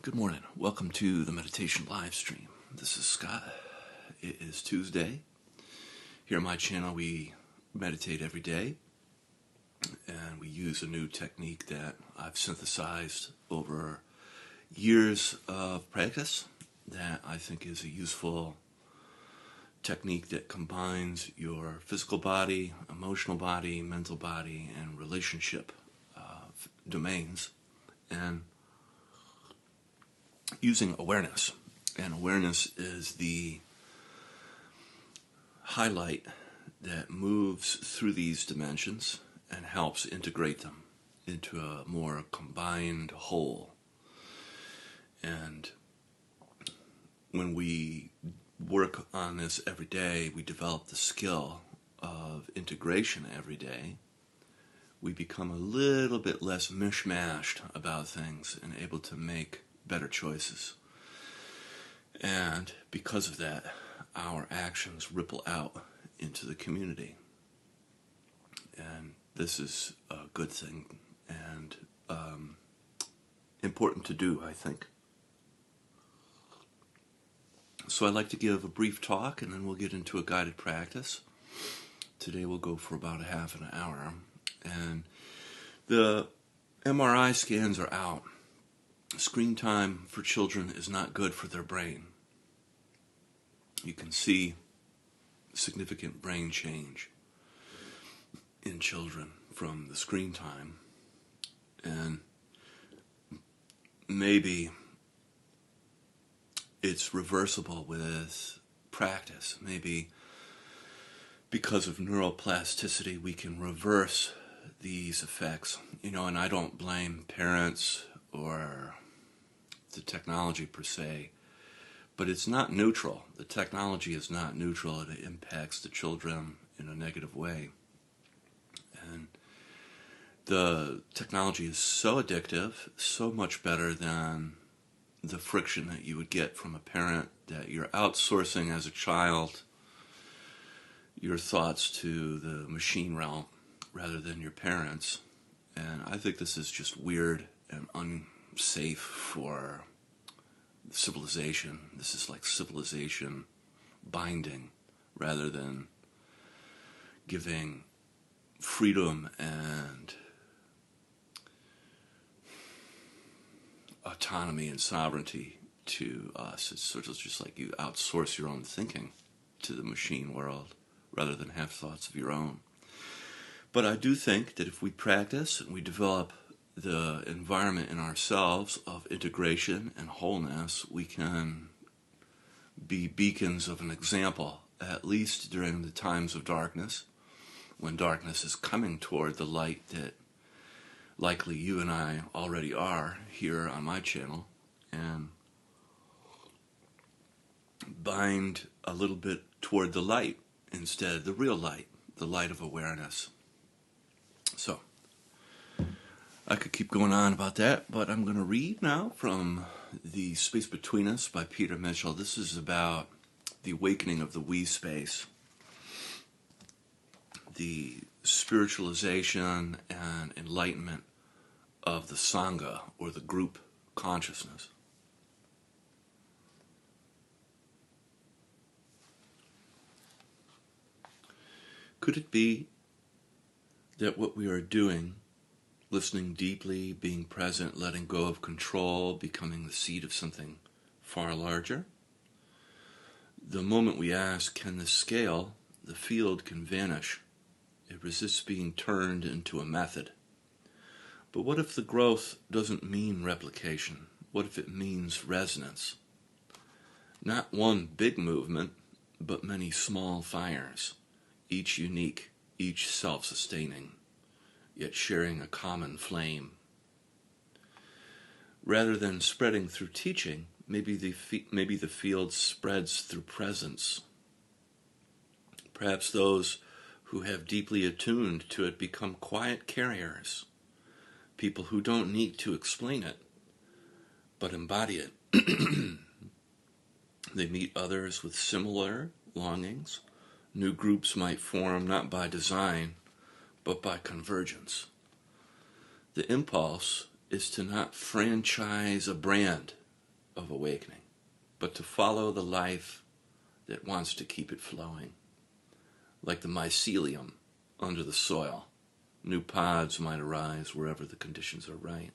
Good morning. Welcome to the meditation live stream. This is Scott. It is Tuesday. Here on my channel we meditate every day, and we use a new technique that I've synthesized over years of practice that I think is a useful technique that combines your physical body, emotional body, mental body, and relationship domains, and using awareness. And awareness is the highlight that moves through these dimensions and helps integrate them into a more combined whole. And when we work on this every day, we develop the skill of integration every day. We become a little bit less mishmashed about things and able to make better choices. And because of that, our actions ripple out into the community. And this is a good thing and important to do, I think. So I'd like to give a brief talk, and then we'll get into a guided practice. Today we'll go for about a half an hour. And the MRI scans are out. Screen time for children is not good for their brain. You can see significant brain change in children from the screen time. And maybe it's reversible with practice. Maybe because of neuroplasticity we can reverse these effects. And I don't blame parents or the technology per se, but it's not neutral. The technology is not neutral. It impacts the children in a negative way. And the technology is so addictive, so much better than the friction that you would get from a parent, that you're outsourcing as a child your thoughts to the machine realm rather than your parents. And I think this is just weird and unsafe for civilization. This is like civilization binding rather than giving freedom and autonomy and sovereignty to us. It's sort of just like you outsource your own thinking to the machine world rather than have thoughts of your own. But I do think that if we practice and we develop the environment in ourselves of integration and wholeness, we can be beacons of an example, at least during the times of darkness, when darkness is coming toward the light that likely you and I already are here on my channel, and bind a little bit toward the light instead, the real light, the light of awareness. So I could keep going on about that, but I'm going to read now from The Space Between Us by Peter Mitchell. This is about the awakening of the we space, the spiritualization and enlightenment of the Sangha, or the group consciousness. Could it be that what we are doing, listening deeply, being present, letting go of control, becoming the seed of something far larger? The moment we ask, can this scale, the field can vanish. It resists being turned into a method. But what if the growth doesn't mean replication? What if it means resonance? Not one big movement, but many small fires, each unique, each self-sustaining, yet sharing a common flame. Rather than spreading through teaching, maybe the field spreads through presence. Perhaps those who have deeply attuned to it become quiet carriers, people who don't need to explain it, but embody it. They meet others with similar longings. New groups might form not by design, but by convergence. The impulse is to not franchise a brand, of awakening, but to follow the life that wants to keep it flowing. Like the mycelium under the soil, new pods might arise wherever the conditions are right.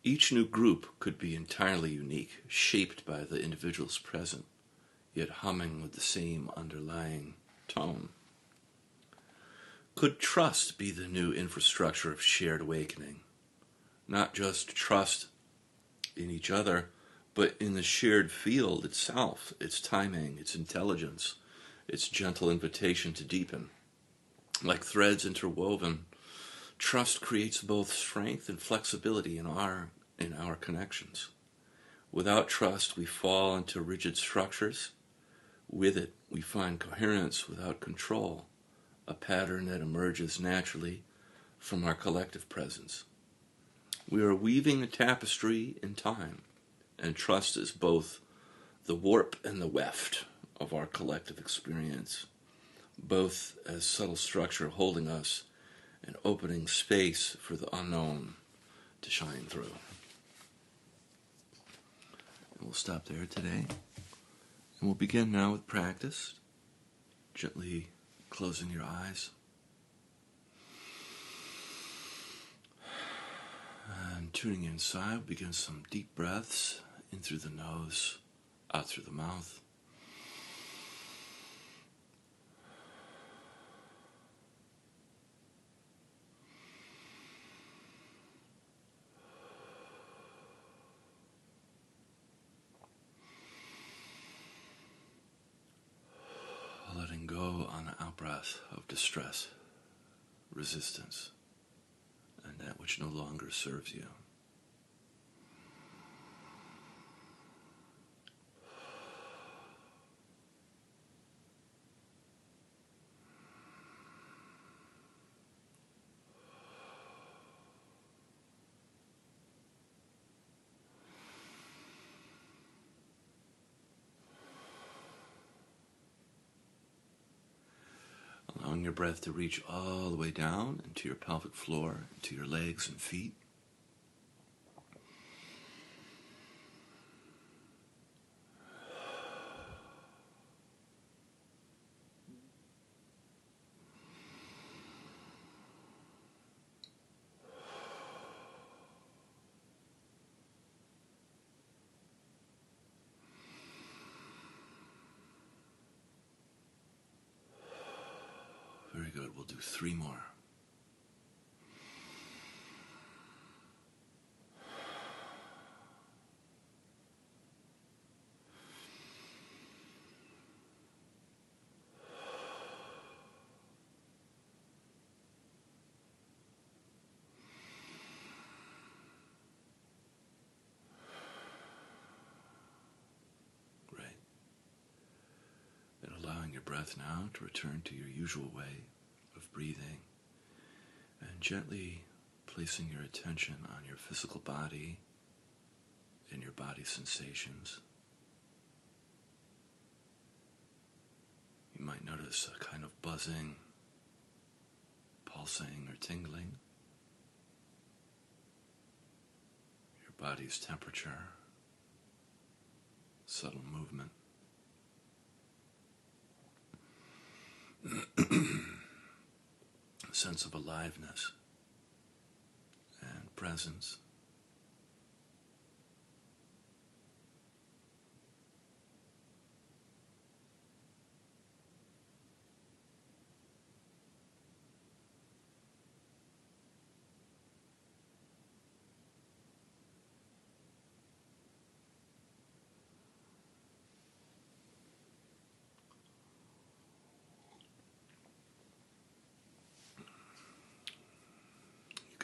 Each new group could be entirely unique, shaped by the individuals present, yet humming with the same underlying tone. Could trust be the new infrastructure of shared awakening? Not just trust in each other, but in the shared field itself, its timing, its intelligence, its gentle invitation to deepen. Like threads interwoven, trust creates both strength and flexibility in our connections. Without trust, we fall into rigid structures. With it, we find coherence without control, a pattern that emerges naturally from our collective presence. We are weaving a tapestry in time, and trust is both the warp and the weft of our collective experience, both as subtle structure holding us and opening space for the unknown to shine through. And we'll stop there today, and we'll begin now with practice, gently closing your eyes. And tuning inside, begin some deep breaths in through the nose, out through the mouth. Letting go on the out-breath of distress, resistance, and that which no longer serves you. Allowing your breath to reach all the way down into your pelvic floor, into your legs and feet. Very good. We'll do 3 more. Great. And allowing your breath now to return to your usual way of breathing, and gently placing your attention on your physical body and your body sensations. You might notice a kind of buzzing, pulsing, or tingling. Your body's temperature, subtle movement. A sense of aliveness and presence.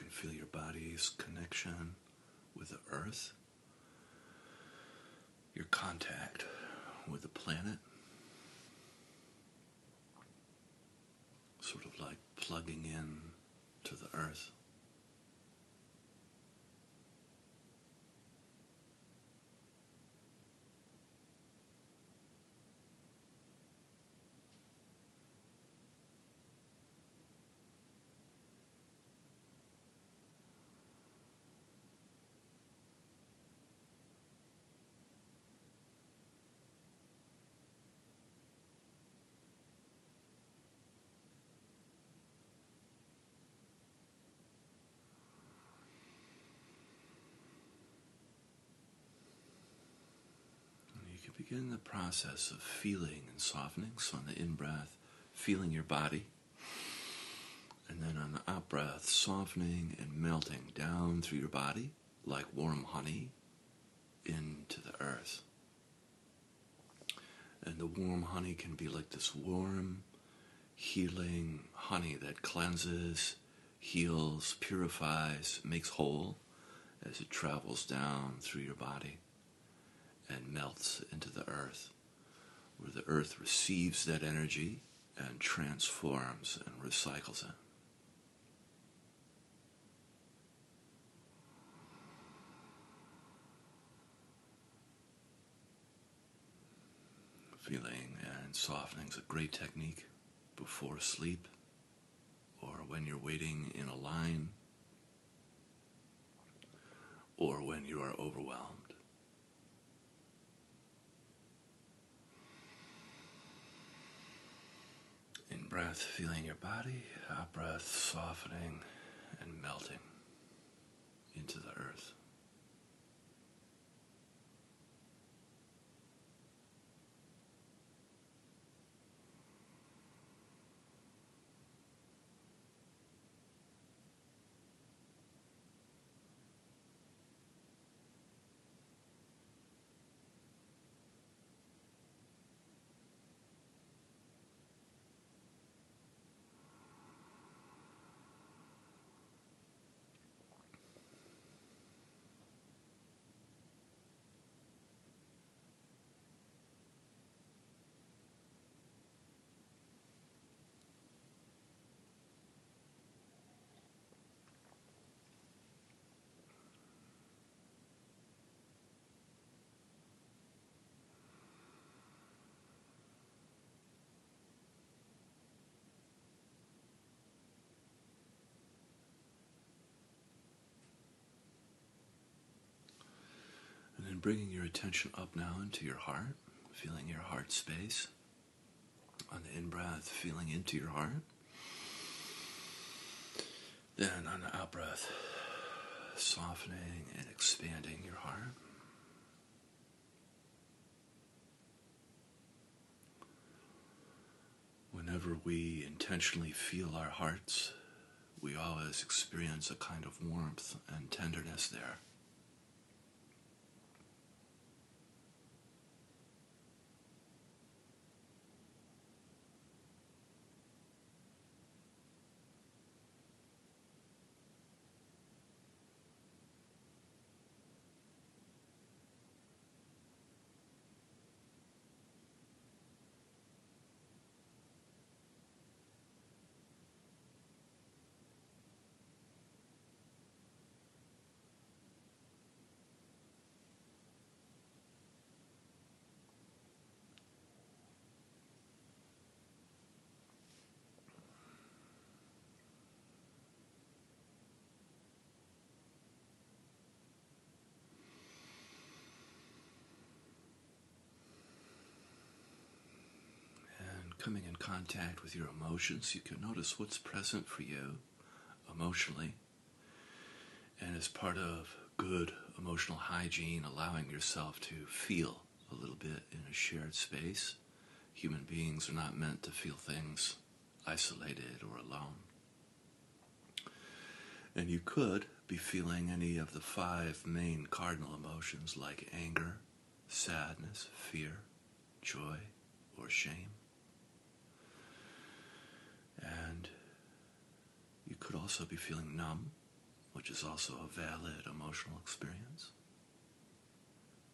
Feel your body's connection with the earth, your contact with the planet, sort of like plugging in to the earth. begin the process of feeling and softening. So on the in-breath, feeling your body. And then on the out-breath, softening and melting down through your body like warm honey into the earth. And the warm honey can be like this warm, healing honey that cleanses, heals, purifies, makes whole as it travels down through your body and melts into the earth, where the earth receives that energy and transforms and recycles it. Feeling and softening is a great technique before sleep or when you're waiting in a line or when you are overwhelmed. In breath, feeling your body, out breath, softening and melting into the earth. And then bringing your attention up now into your heart, feeling your heart space. On the in-breath, feeling into your heart. Then on the out-breath, softening and expanding your heart. Whenever we intentionally feel our hearts, we always experience a kind of warmth and tenderness there. Coming in contact with your emotions, you can notice what's present for you emotionally. And as part of good emotional hygiene, allowing yourself to feel a little bit in a shared space. Human beings are not meant to feel things isolated or alone. And you could be feeling any of the 5 main cardinal emotions like anger, sadness, fear, joy, or shame. And you could also be feeling numb, which is also a valid emotional experience.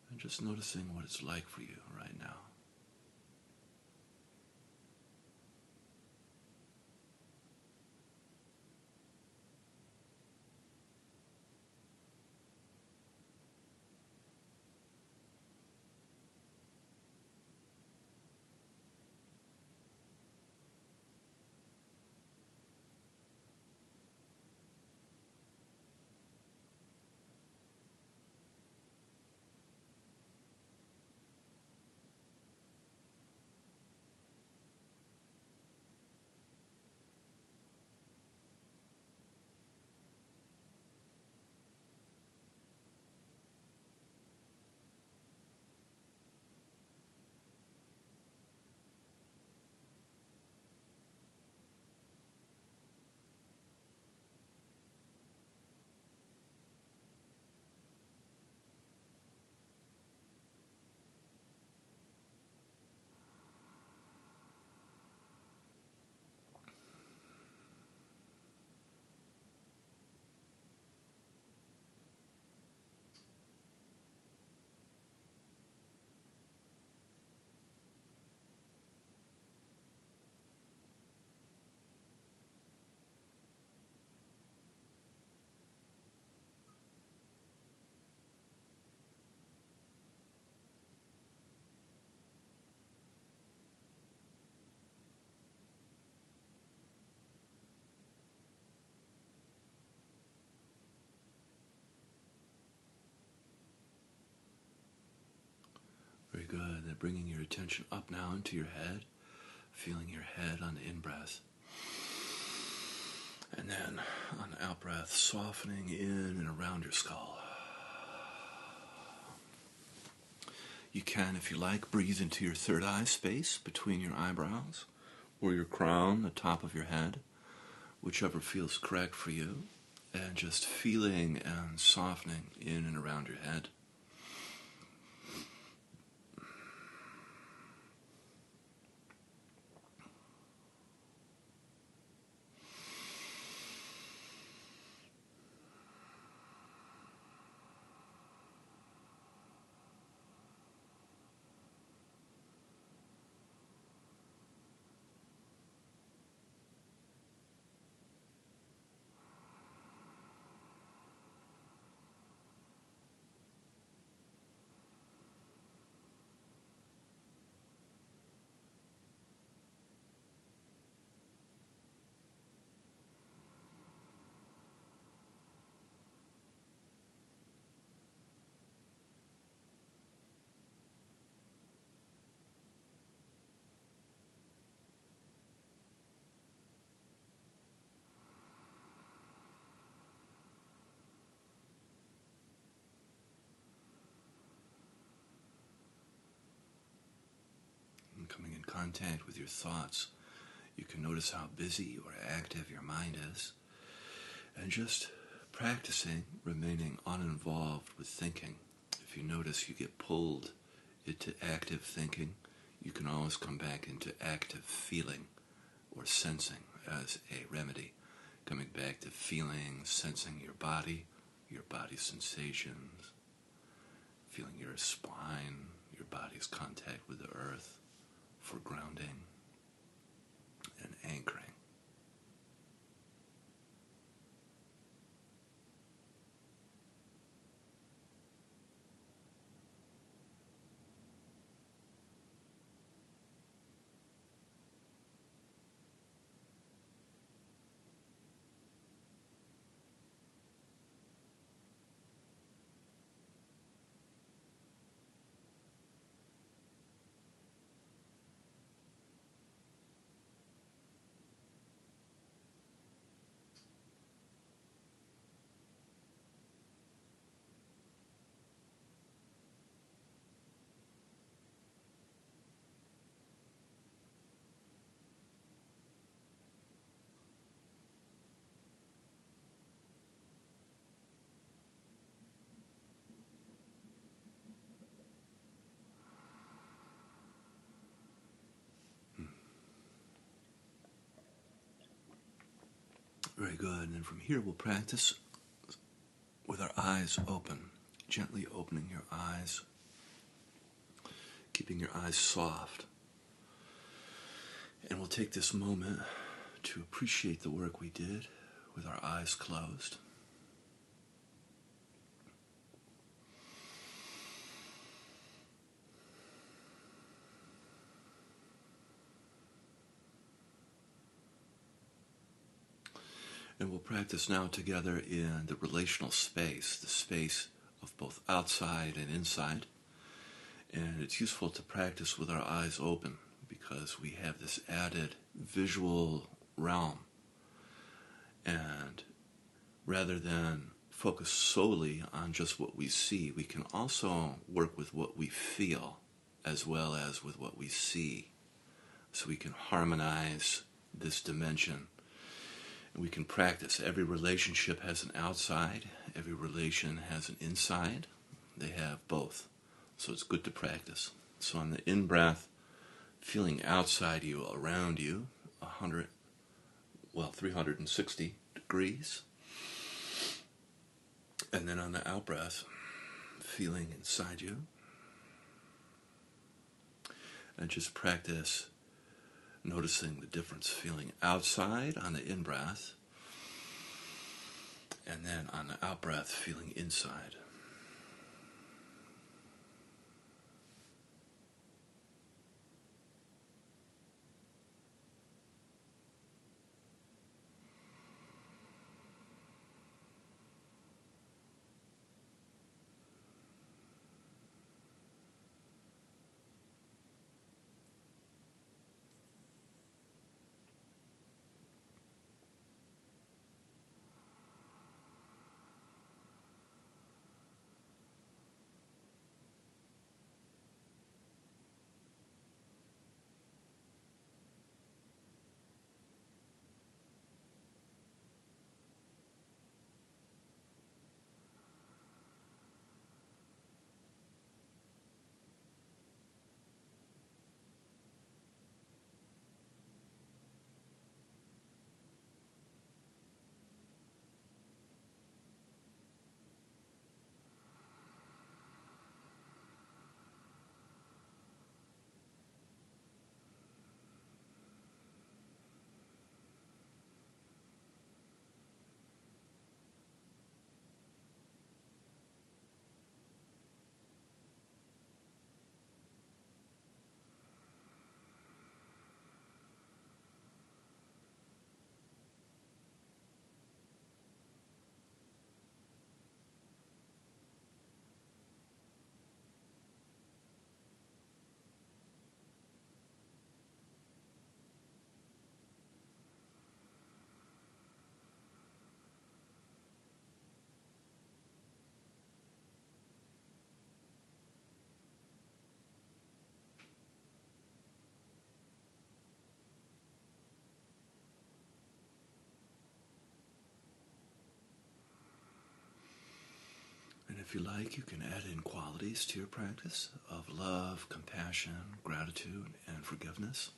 And just noticing what it's like for you right now. And bringing your attention up now into your head, feeling your head on the in-breath. And then on the out-breath, softening in and around your skull. You can, if you like, breathe into your third eye space between your eyebrows or your crown, the top of your head, whichever feels correct for you, and just feeling and softening in and around your head. And coming in contact with your thoughts, you can notice how busy or active your mind is, and just practicing remaining uninvolved with thinking. If you notice you get pulled into active thinking, you can always come back into active feeling or sensing as a remedy. Coming back to feeling, sensing your body sensations, feeling your spine, your body's contact with the earth for grounding and anchoring. Very good. And then from here we'll practice with our eyes open, gently opening your eyes, keeping your eyes soft. And we'll take this moment to appreciate the work we did with our eyes closed. And we'll practice now together in the relational space, the space of both outside and inside. And it's useful to practice with our eyes open because we have this added visual realm. And rather than focus solely on just what we see, we can also work with what we feel as well as with what we see. So we can harmonize this dimension. And we can practice. Every relationship has an outside. Every relation has an inside. They have both. So it's good to practice. So on the in-breath, feeling outside you, around you, 360 degrees. And then on the out-breath, feeling inside you. And just practice noticing the difference, feeling outside on the in-breath, and then on the out-breath, feeling inside. if you like, you can add in qualities to your practice of love, compassion, gratitude, and forgiveness.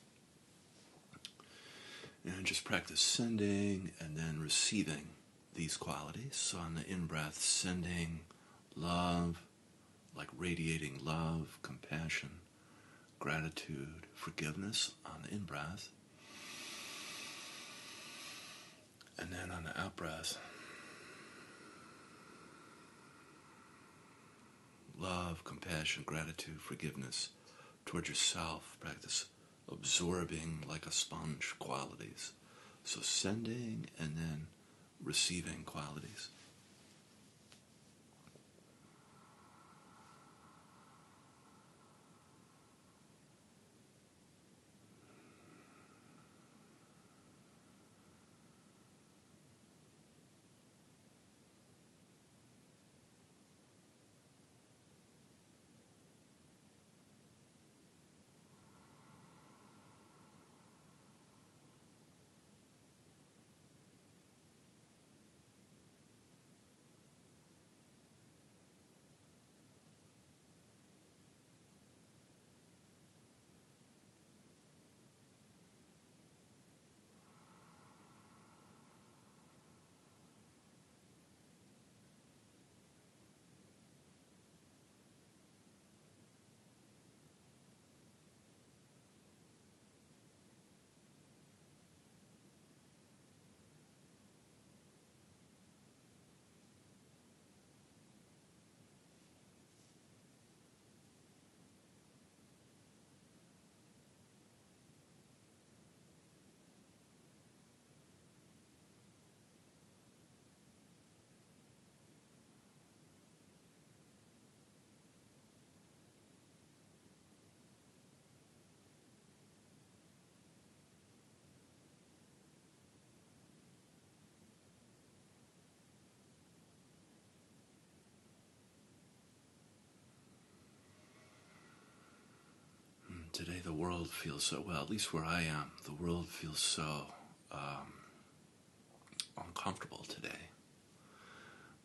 And just practice sending and then receiving these qualities. So on the in-breath, sending love, like radiating love, compassion, gratitude, forgiveness on the in-breath. And then on the out-breath, love, compassion, gratitude, forgiveness toward yourself. Practice absorbing like a sponge qualities. So sending and then receiving qualities. Today the world feels so, well, at least where I am, the world feels so uncomfortable today.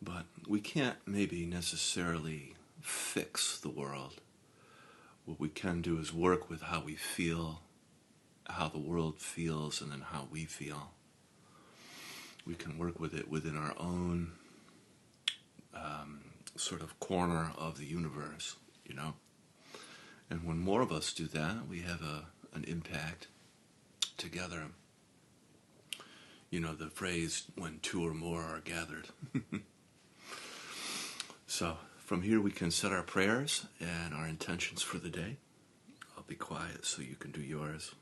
But we can't maybe necessarily fix the world. What we can do is work with how we feel, how the world feels, and then how we feel. We can work with it within our own sort of corner of the universe, you know? And when more of us do that, we have an impact together. You know, the phrase, when two or more are gathered. So from here we can set our prayers and our intentions for the day. I'll be quiet so you can do yours.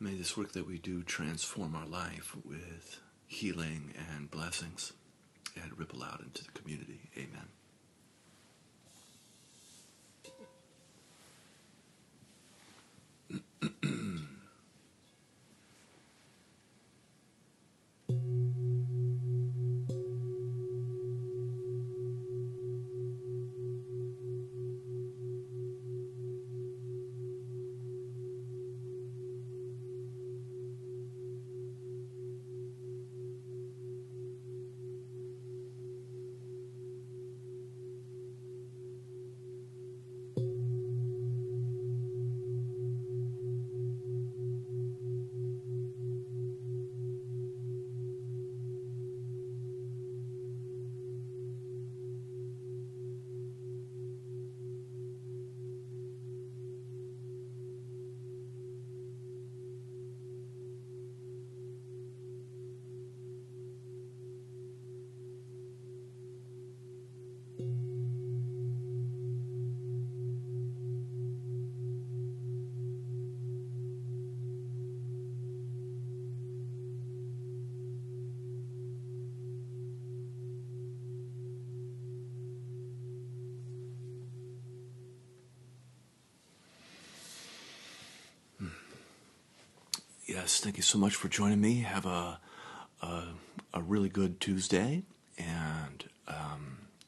May this work that we do transform our life with healing and blessings and ripple out into the community. Amen. Yes, thank you so much for joining me. Have a really good Tuesday, and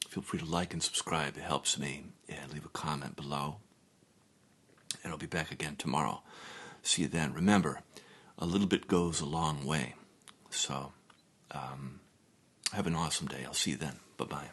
feel free to like and subscribe. It helps me. And leave a comment below. And I'll be back again tomorrow. See you then. Remember, a little bit goes a long way. So, have an awesome day. I'll see you then. Bye-bye.